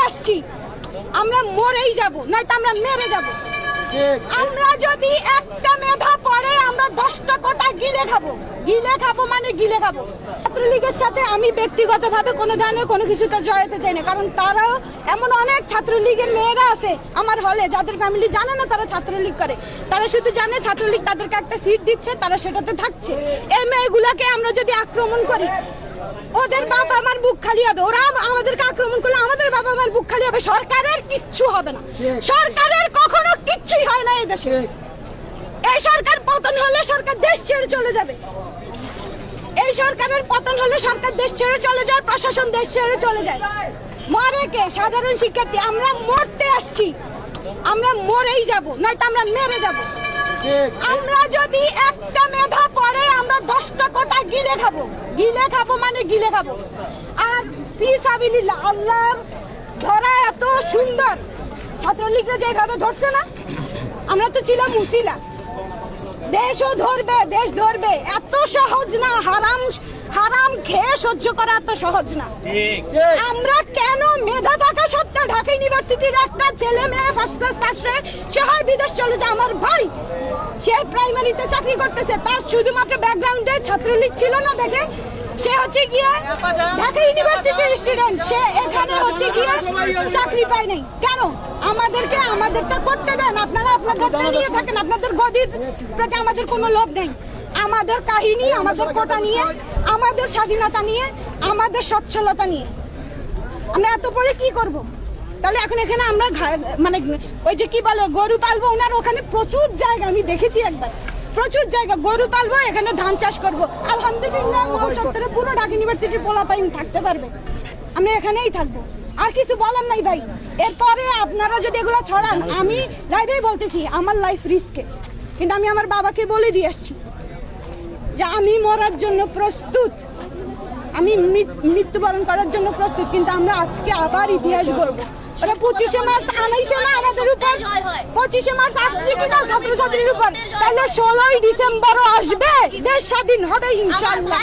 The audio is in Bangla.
আসছি, আমরা মরেই যাব, নয়তো আমরা মেরে যাব। আমরা যদি একটা মেধা পড়ে আমরা 10টা কোটা গিলে খাবো মানে গিলে খাবো। ছাত্রলীগের সাথে আমি ব্যক্তিগতভাবে কোনো ধরনের কোনো কিছুতে জড়াতে চাই না, কারণ তারাও এমন অনেক ছাত্রলীগের মেয়েরা আছে আমার হলে যাদের ফ্যামিলি জানে না তারা ছাত্রলীগ করে, তারা শুধু জানে ছাত্রলীগ তাদেরকে একটা সিট দিচ্ছে, তারা সেটাতে থাকছে। এই মেয়েগুলাকে আমরা যদি আক্রমণ করি ওদের বাবা আমার বুক খালি হবে, ওরা আমাদেরকে আক্রমণ করলে আমাদের বাবা আমার বুক খালি হবে। সরকারের কিচ্ছু হবে না, সরকারের কখনো কিচ্ছুই হয় না এই দেশে। এই সরকার পতন হলে সরকার দেশ ছেড়ে চলে যাবে, এই সরকারের পতন হলে সরকার দেশ ছেড়ে চলে যায়, প্রশাসন দেশ ছেড়ে চলে যায়। মরে কে? সাধারণ শিক্ষার্থী। আমরা মরতে আসছি, আমরা মরেই যাব, নয়তো আমরা মেরে যাব। আমরা যদি একটা মেধা পড়ে আমরা 10টা কোটা গিলে খাবো মানে গিলে খাবো। আর ফিসাবিলিল্লাহ, আল্লাহর ধরা এত সুন্দর, ছাত্রলীগরা যেভাবে ধরছে না, আমরা তো ছিলাম মুসিলা। দেশও ধরবে, দেশ ধরবে, এত সহজ না। হারাম খেয়ে সহ্য করা এত সহজ না। আমরা কেন মেধা থাকা সত্ত্বেও ঢাকা ইউনিভার্সিটির একটা ছেলে মেয়ে ফার্স্ট ক্লাস ফার্স্টে সে হয় বিদেশ চলে যায়। আমার ভাই সে প্রাইমারিতে চাকরি করতেছে, তার শুধুমাত্র ব্যাকগ্রাউন্ডে ছাত্রলীগ ছিল না দেখে সে হচ্ছে গিয়ে ঢাকা ইউনিভার্সিটির স্টুডেন্ট, সে এখানে হচ্ছে গিয়ে চাকরি পায় নাই। কেন? আমাদেরটা করতে দেন, আপনারা আপনাদেরটা নিয়ে থাকেন, আপনাদের গদির প্রতি আমাদের কোনো লোভ নেই। আমাদের কাহিনী, আমাদের কোটা নিয়ে, আমাদের স্বাধীনতা নিয়ে, আমাদের সচ্ছলতা নিয়ে আমরা এত পরে কি করব? তাহলে এখন এখানে আমরা মানে ওই যে কি বলে গরু পালবো, ওনার ওখানে প্রচুর জায়গা, আমি দেখেছি একবার, প্রচুর জায়গা গরু পালবো, এখানে ধান চাষ করব। আলহামদুলিল্লাহ চত্বরে পুরো ঢাকা ইউনিভার্সিটির পোলাপাইন থাকতে পারবে, আমরা এখানেই থাকবো, আর কিছু বলার নাই ভাই। এরপরে আপনারা যদি এগুলো ছড়ান, আমি লাইভেই বলতেছি আমার লাইফ রিস্কে, কিন্তু আমি আমার বাবাকে বলে দিয়ে আসছি যে আমি মরার জন্য প্রস্তুত, আমি মৃত্যুবরণ করার জন্য প্রস্তুত, কিন্তু আমরা আজকে আবার ইতিহাস গড়বো। ওরা 25শে মার্চ আনাইছে না আমাদের উপর, 25শে মার্চ আসছে কিনা ছাত্রছাত্রীর উপর, তাহলে 16ই ডিসেম্বরও আসবে, দেশ স্বাধীন হবে ইনশাআল্লাহ।